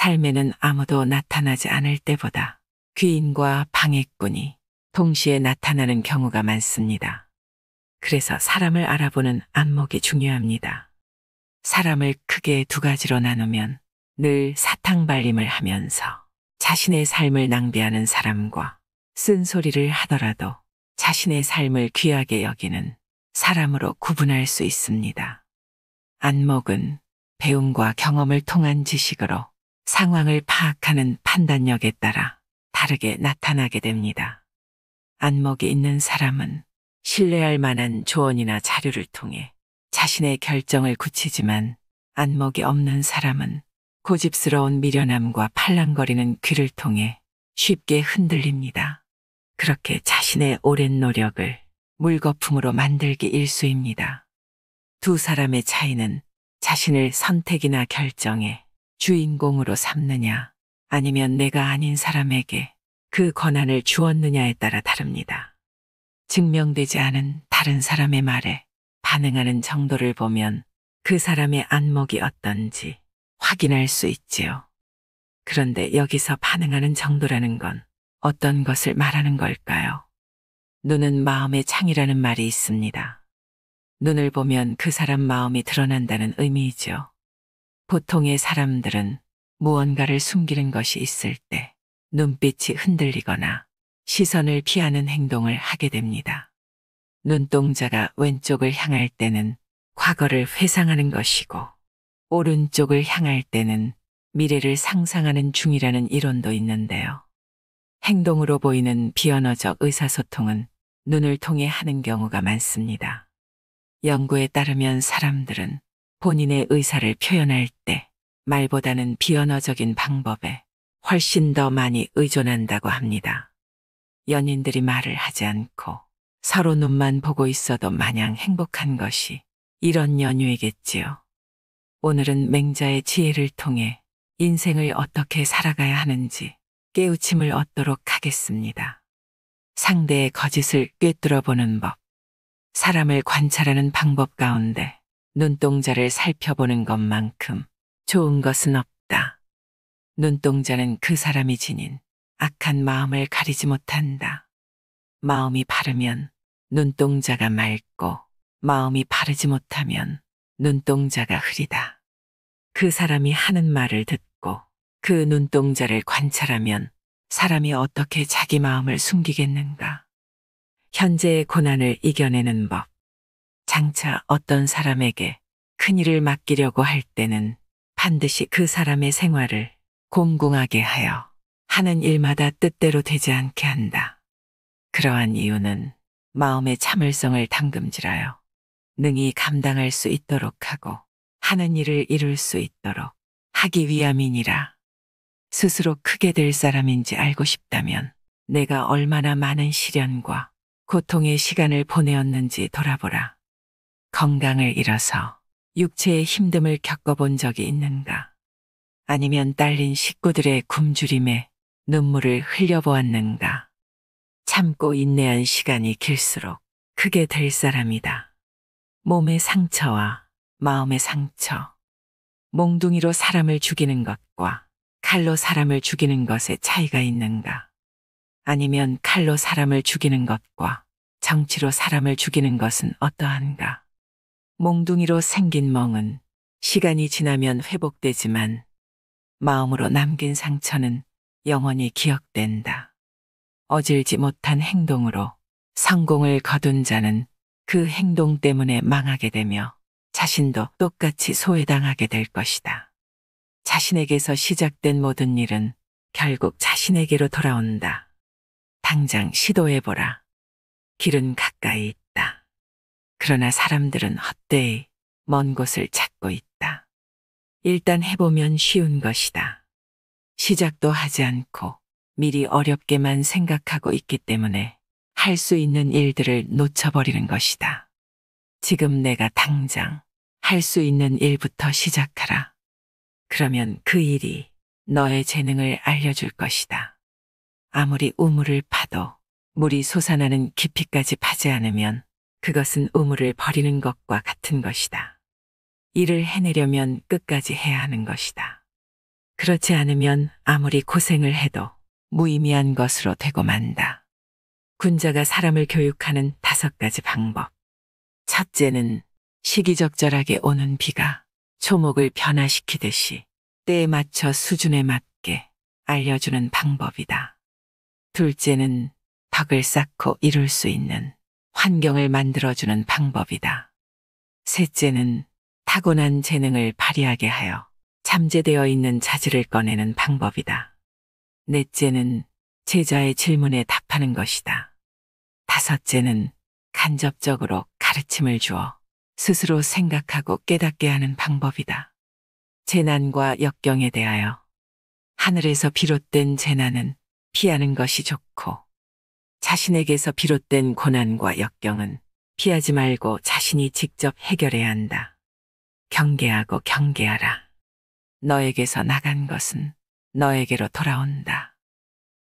삶에는 아무도 나타나지 않을 때보다 귀인과 방해꾼이 동시에 나타나는 경우가 많습니다. 그래서 사람을 알아보는 안목이 중요합니다. 사람을 크게 두 가지로 나누면 늘 사탕발림을 하면서 자신의 삶을 낭비하는 사람과 쓴소리를 하더라도 자신의 삶을 귀하게 여기는 사람으로 구분할 수 있습니다. 안목은 배움과 경험을 통한 지식으로 상황을 파악하는 판단력에 따라 다르게 나타나게 됩니다. 안목이 있는 사람은 신뢰할 만한 조언이나 자료를 통해 자신의 결정을 굳히지만 안목이 없는 사람은 고집스러운 미련함과 팔랑거리는 귀를 통해 쉽게 흔들립니다. 그렇게 자신의 오랜 노력을 물거품으로 만들기 일쑤입니다. 두 사람의 차이는 자신을 선택이나 결정에 주인공으로 삼느냐 아니면 내가 아닌 사람에게 그 권한을 주었느냐에 따라 다릅니다. 증명되지 않은 다른 사람의 말에 반응하는 정도를 보면 그 사람의 안목이 어떤지 확인할 수 있지요. 그런데 여기서 반응하는 정도라는 건 어떤 것을 말하는 걸까요? 눈은 마음의 창이라는 말이 있습니다. 눈을 보면 그 사람 마음이 드러난다는 의미이죠. 보통의 사람들은 무언가를 숨기는 것이 있을 때 눈빛이 흔들리거나 시선을 피하는 행동을 하게 됩니다. 눈동자가 왼쪽을 향할 때는 과거를 회상하는 것이고 오른쪽을 향할 때는 미래를 상상하는 중이라는 이론도 있는데요. 행동으로 보이는 비언어적 의사소통은 눈을 통해 하는 경우가 많습니다. 연구에 따르면 사람들은 본인의 의사를 표현할 때 말보다는 비언어적인 방법에 훨씬 더 많이 의존한다고 합니다. 연인들이 말을 하지 않고 서로 눈만 보고 있어도 마냥 행복한 것이 이런 연유이겠지요. 오늘은 맹자의 지혜를 통해 인생을 어떻게 살아가야 하는지 깨우침을 얻도록 하겠습니다. 상대의 거짓을 꿰뚫어보는 법. 사람을 관찰하는 방법 가운데 눈동자를 살펴보는 것만큼 좋은 것은 없다. 눈동자는 그 사람이 지닌 악한 마음을 가리지 못한다. 마음이 바르면 눈동자가 맑고 마음이 바르지 못하면 눈동자가 흐리다. 그 사람이 하는 말을 듣고 그 눈동자를 관찰하면 사람이 어떻게 자기 마음을 숨기겠는가. 현재의 고난을 이겨내는 법. 장차 어떤 사람에게 큰일을 맡기려고 할 때는 반드시 그 사람의 생활을 공공하게 하여 하는 일마다 뜻대로 되지 않게 한다. 그러한 이유는 마음의 참을성을 담금질하여 능히 감당할 수 있도록 하고 하는 일을 이룰 수 있도록 하기 위함이니라. 스스로 크게 될 사람인지 알고 싶다면 내가 얼마나 많은 시련과 고통의 시간을 보내었는지 돌아보라. 건강을 잃어서 육체의 힘듦을 겪어본 적이 있는가? 아니면 딸린 식구들의 굶주림에 눈물을 흘려보았는가? 참고 인내한 시간이 길수록 크게 될 사람이다. 몸의 상처와 마음의 상처. 몽둥이로 사람을 죽이는 것과 칼로 사람을 죽이는 것에 차이가 있는가? 아니면 칼로 사람을 죽이는 것과 정치로 사람을 죽이는 것은 어떠한가? 몽둥이로 생긴 멍은 시간이 지나면 회복되지만 마음으로 남긴 상처는 영원히 기억된다. 어질지 못한 행동으로 성공을 거둔 자는 그 행동 때문에 망하게 되며 자신도 똑같이 소외당하게 될 것이다. 자신에게서 시작된 모든 일은 결국 자신에게로 돌아온다. 당장 시도해보라. 길은 가까이 있다. 그러나 사람들은 헛되이 먼 곳을 찾고 있다. 일단 해보면 쉬운 것이다. 시작도 하지 않고 미리 어렵게만 생각하고 있기 때문에 할 수 있는 일들을 놓쳐버리는 것이다. 지금 내가 당장 할 수 있는 일부터 시작하라. 그러면 그 일이 너의 재능을 알려줄 것이다. 아무리 우물을 파도 물이 솟아나는 깊이까지 파지 않으면 그것은 우물을 버리는 것과 같은 것이다. 일을 해내려면 끝까지 해야 하는 것이다. 그렇지 않으면 아무리 고생을 해도 무의미한 것으로 되고 만다. 군자가 사람을 교육하는 5가지 방법. 첫째는 시기적절하게 오는 비가 초목을 변화시키듯이 때에 맞춰 수준에 맞게 알려주는 방법이다. 둘째는 덕을 쌓고 이룰 수 있는 환경을 만들어주는 방법이다. 셋째는 타고난 재능을 발휘하게 하여 잠재되어 있는 자질을 꺼내는 방법이다. 넷째는 제자의 질문에 답하는 것이다. 다섯째는 간접적으로 가르침을 주어 스스로 생각하고 깨닫게 하는 방법이다. 재난과 역경에 대하여 하늘에서 비롯된 재난은 피하는 것이 좋고 자신에게서 비롯된 고난과 역경은 피하지 말고 자신이 직접 해결해야 한다. 경계하고 경계하라. 너에게서 나간 것은 너에게로 돌아온다.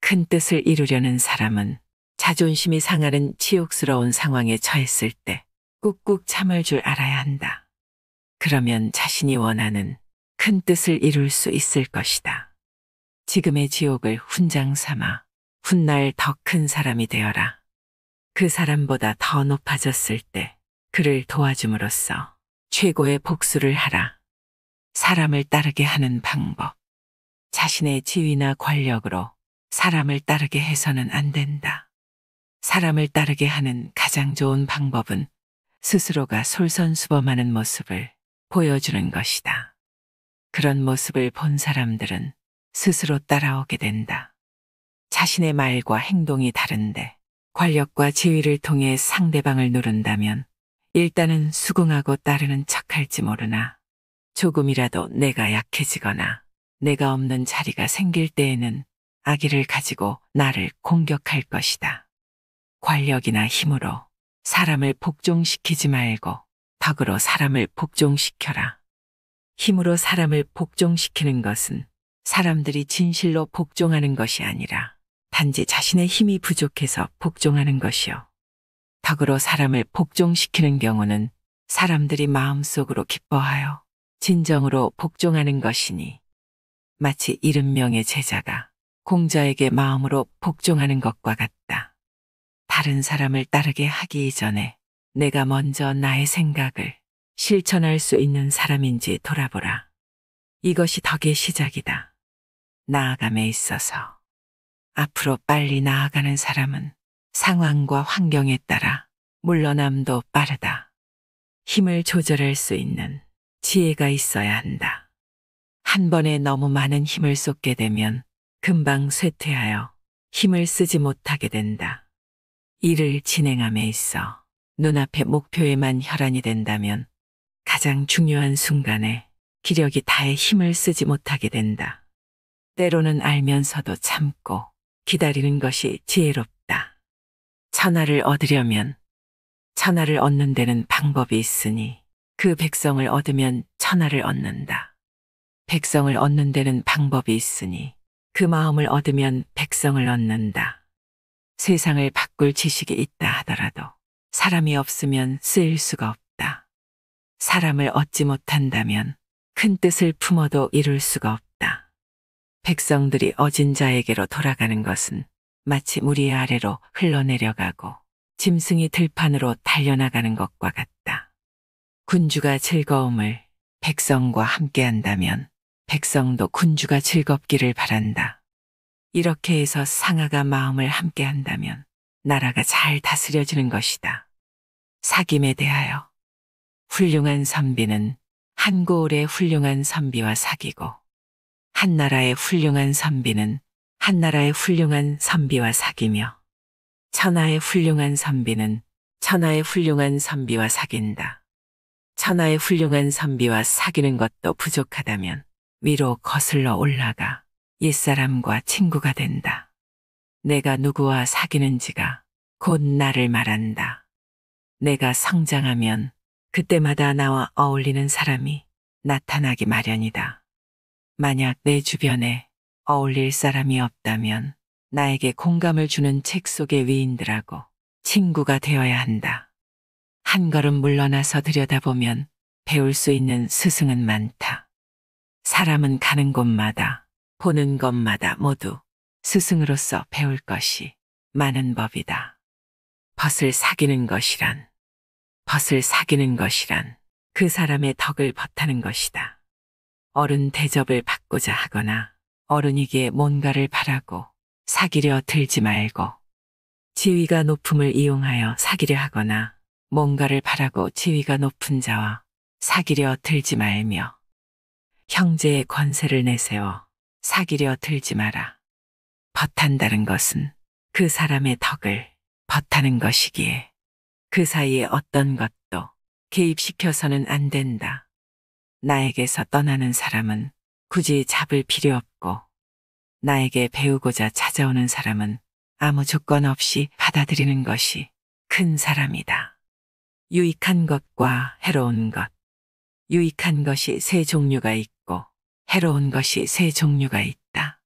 큰 뜻을 이루려는 사람은 자존심이 상하는 치욕스러운 상황에 처했을 때 꾹꾹 참을 줄 알아야 한다. 그러면 자신이 원하는 큰 뜻을 이룰 수 있을 것이다. 지금의 지옥을 훈장 삼아 훗날 더 큰 사람이 되어라. 그 사람보다 더 높아졌을 때 그를 도와줌으로써 최고의 복수를 하라. 사람을 따르게 하는 방법. 자신의 지위나 권력으로 사람을 따르게 해서는 안 된다. 사람을 따르게 하는 가장 좋은 방법은 스스로가 솔선수범하는 모습을 보여주는 것이다. 그런 모습을 본 사람들은 스스로 따라오게 된다. 자신의 말과 행동이 다른데 권력과 지위를 통해 상대방을 누른다면 일단은 수긍하고 따르는 척할지 모르나 조금이라도 내가 약해지거나 내가 없는 자리가 생길 때에는 악의를 가지고 나를 공격할 것이다. 권력이나 힘으로 사람을 복종시키지 말고 덕으로 사람을 복종시켜라. 힘으로 사람을 복종시키는 것은 사람들이 진실로 복종하는 것이 아니라 단지 자신의 힘이 부족해서 복종하는 것이요. 덕으로 사람을 복종시키는 경우는 사람들이 마음속으로 기뻐하여 진정으로 복종하는 것이니 마치 70명의 제자가 공자에게 마음으로 복종하는 것과 같다. 다른 사람을 따르게 하기 이전에 내가 먼저 나의 생각을 실천할 수 있는 사람인지 돌아보라. 이것이 덕의 시작이다. 나아감에 있어서 앞으로 빨리 나아가는 사람은 상황과 환경에 따라 물러남도 빠르다. 힘을 조절할 수 있는 지혜가 있어야 한다. 한 번에 너무 많은 힘을 쏟게 되면 금방 쇠퇴하여 힘을 쓰지 못하게 된다. 일을 진행함에 있어 눈앞의 목표에만 혈안이 된다면 가장 중요한 순간에 기력이 다해 힘을 쓰지 못하게 된다. 때로는 알면서도 참고 기다리는 것이 지혜롭다. 천하를 얻으려면 천하를 얻는 데는 방법이 있으니 그 백성을 얻으면 천하를 얻는다. 백성을 얻는 데는 방법이 있으니 그 마음을 얻으면 백성을 얻는다. 세상을 바꿀 지식이 있다 하더라도 사람이 없으면 쓰일 수가 없다. 사람을 얻지 못한다면 큰 뜻을 품어도 이룰 수가 없다. 백성들이 어진 자에게로 돌아가는 것은 마치 물 아래로 흘러내려가고 짐승이 들판으로 달려나가는 것과 같다. 군주가 즐거움을 백성과 함께한다면 백성도 군주가 즐겁기를 바란다. 이렇게 해서 상하가 마음을 함께한다면 나라가 잘 다스려지는 것이다. 사귐에 대하여 훌륭한 선비는 한 고을의 훌륭한 선비와 사귀고 한 나라의 훌륭한 선비는 한 나라의 훌륭한 선비와 사귀며 천하의 훌륭한 선비는 천하의 훌륭한 선비와 사귄다. 천하의 훌륭한 선비와 사귀는 것도 부족하다면 위로 거슬러 올라가 옛사람과 친구가 된다. 내가 누구와 사귀는지가 곧 나를 말한다. 내가 성장하면 그때마다 나와 어울리는 사람이 나타나기 마련이다. 만약 내 주변에 어울릴 사람이 없다면 나에게 공감을 주는 책 속의 위인들하고 친구가 되어야 한다. 한 걸음 물러나서 들여다보면 배울 수 있는 스승은 많다. 사람은 가는 곳마다, 보는 것마다 모두 스승으로서 배울 것이 많은 법이다. 벗을 사귀는 것이란 그 사람의 덕을 벗하는 것이다. 어른 대접을 받고자 하거나 어른이기에 뭔가를 바라고 사귀려 들지 말고, 지위가 높음을 이용하여 사귀려 하거나 뭔가를 바라고 지위가 높은 자와 사귀려 들지 말며, 형제의 권세를 내세워 사귀려 들지 마라. 벗한다는 것은 그 사람의 덕을 벗하는 것이기에 그 사이에 어떤 것도 개입시켜서는 안 된다. 나에게서 떠나는 사람은 굳이 잡을 필요 없고, 나에게 배우고자 찾아오는 사람은 아무 조건 없이 받아들이는 것이 큰 사람이다. 유익한 것과 해로운 것. 유익한 것이 세 종류가 있고 해로운 것이 세 종류가 있다.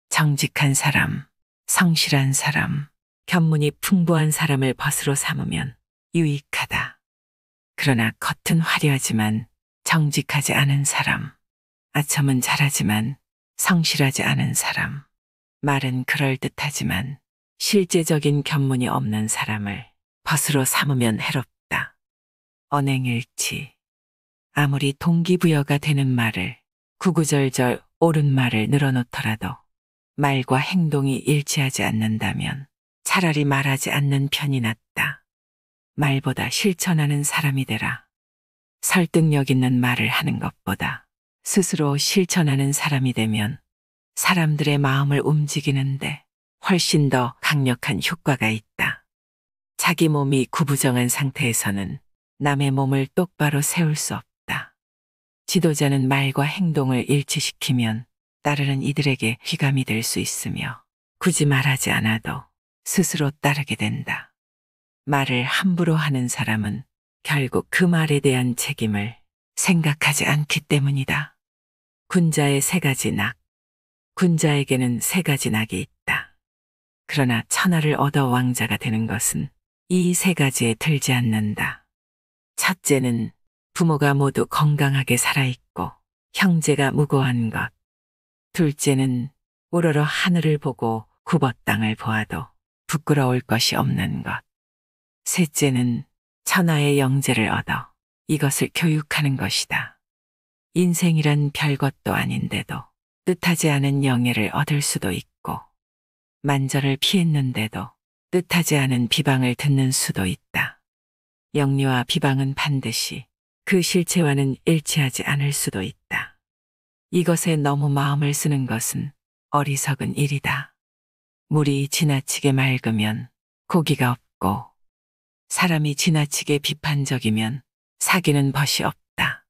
정직한 사람, 성실한 사람, 견문이 풍부한 사람을 벗으로 삼으면 유익하다. 그러나 겉은 화려하지만 정직하지 않은 사람, 아첨은 잘하지만 성실하지 않은 사람, 말은 그럴듯하지만 실제적인 견문이 없는 사람을 벗으로 삼으면 해롭다. 언행일치. 아무리 동기부여가 되는 말을, 구구절절 옳은 말을 늘어놓더라도 말과 행동이 일치하지 않는다면 차라리 말하지 않는 편이 낫다. 말보다 실천하는 사람이 되라. 설득력 있는 말을 하는 것보다 스스로 실천하는 사람이 되면 사람들의 마음을 움직이는데 훨씬 더 강력한 효과가 있다. 자기 몸이 구부정한 상태에서는 남의 몸을 똑바로 세울 수 없다. 지도자는 말과 행동을 일치시키면 따르는 이들에게 휘감이 될 수 있으며, 굳이 말하지 않아도 스스로 따르게 된다. 말을 함부로 하는 사람은 결국 그 말에 대한 책임을 생각하지 않기 때문이다. 군자의 세 가지 낙. 군자에게는 세 가지 낙이 있다. 그러나 천하를 얻어 왕자가 되는 것은 이 세 가지에 들지 않는다. 첫째는 부모가 모두 건강하게 살아있고 형제가 무고한 것. 둘째는 우러러 하늘을 보고 굽어 땅을 보아도 부끄러울 것이 없는 것. 셋째는 천하의 영재를 얻어 이것을 교육하는 것이다. 인생이란 별것도 아닌데도 뜻하지 않은 영예를 얻을 수도 있고, 만절을 피했는데도 뜻하지 않은 비방을 듣는 수도 있다. 영리와 비방은 반드시 그 실체와는 일치하지 않을 수도 있다. 이것에 너무 마음을 쓰는 것은 어리석은 일이다. 물이 지나치게 맑으면 고기가 없고, 사람이 지나치게 비판적이면 사귀는 벗이 없다.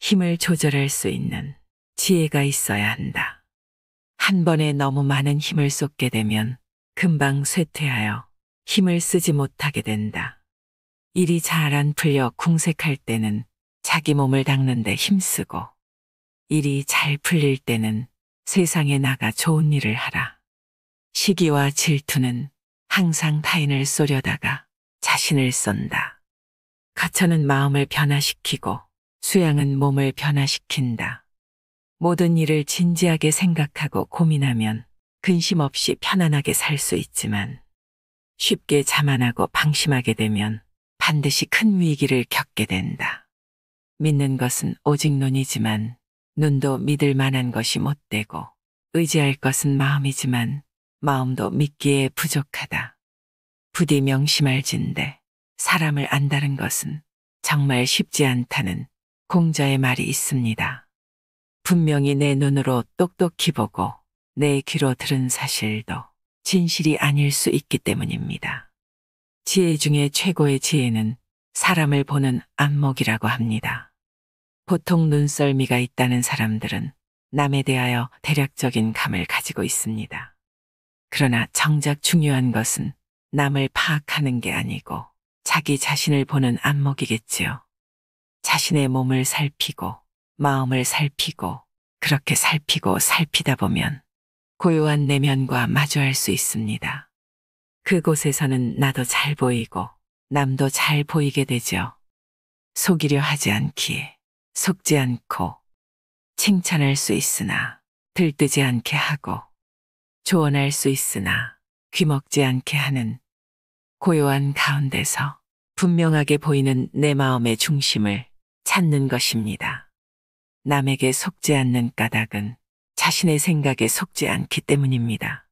힘을 조절할 수 있는 지혜가 있어야 한다. 한 번에 너무 많은 힘을 쏟게 되면 금방 쇠퇴하여 힘을 쓰지 못하게 된다. 일이 잘 안 풀려 궁색할 때는 자기 몸을 닦는 데 힘쓰고, 일이 잘 풀릴 때는 세상에 나가 좋은 일을 하라. 시기와 질투는 항상 타인을 쏘려다가 자신을 쏜다. 가천은 마음을 변화시키고 수양은 몸을 변화시킨다. 모든 일을 진지하게 생각하고 고민하면 근심 없이 편안하게 살 수 있지만, 쉽게 자만하고 방심하게 되면 반드시 큰 위기를 겪게 된다. 믿는 것은 오직 눈이지만 눈도 믿을 만한 것이 못 되고, 의지할 것은 마음이지만 마음도 믿기에 부족하다. 부디 명심할진대 사람을 안다는 것은 정말 쉽지 않다는 공자의 말이 있습니다. 분명히 내 눈으로 똑똑히 보고 내 귀로 들은 사실도 진실이 아닐 수 있기 때문입니다. 지혜 중에 최고의 지혜는 사람을 보는 안목이라고 합니다. 보통 눈썰미가 있다는 사람들은 남에 대하여 대략적인 감을 가지고 있습니다. 그러나 정작 중요한 것은 남을 파악하는 게 아니고 자기 자신을 보는 안목이겠지요. 자신의 몸을 살피고 마음을 살피고 그렇게 살피고 살피다 보면 고요한 내면과 마주할 수 있습니다. 그곳에서는 나도 잘 보이고 남도 잘 보이게 되죠. 속이려 하지 않기에 속지 않고 칭찬할 수 있으나 들뜨지 않게 하고 조언할 수 있으나 귀먹지 않게 하는 고요한 가운데서 분명하게 보이는 내 마음의 중심을 찾는 것입니다. 남에게 속지 않는 까닭은 자신의 생각에 속지 않기 때문입니다.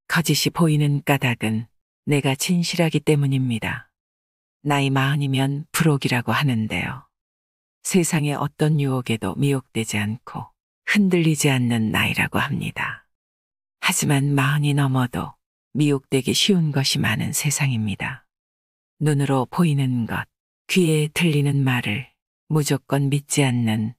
거짓이 보이는 까닭은 내가 진실하기 때문입니다. 나이 40이면 불혹이라고 하는데요. 세상의 어떤 유혹에도 미혹되지 않고 흔들리지 않는 나이라고 합니다. 하지만 40이 넘어도 미혹되기 쉬운 것이 많은 세상입니다. 눈으로 보이는 것, 귀에 들리는 말을 무조건 믿지 않는,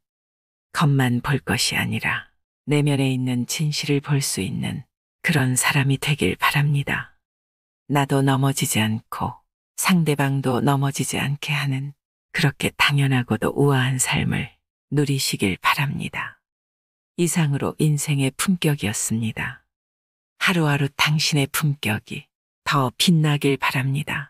겉만 볼 것이 아니라 내면에 있는 진실을 볼 수 있는 그런 사람이 되길 바랍니다. 나도 넘어지지 않고 상대방도 넘어지지 않게 하는 그렇게 당연하고도 우아한 삶을 누리시길 바랍니다. 이상으로 인생의 품격이었습니다. 하루하루 당신의 품격이 더 빛나길 바랍니다.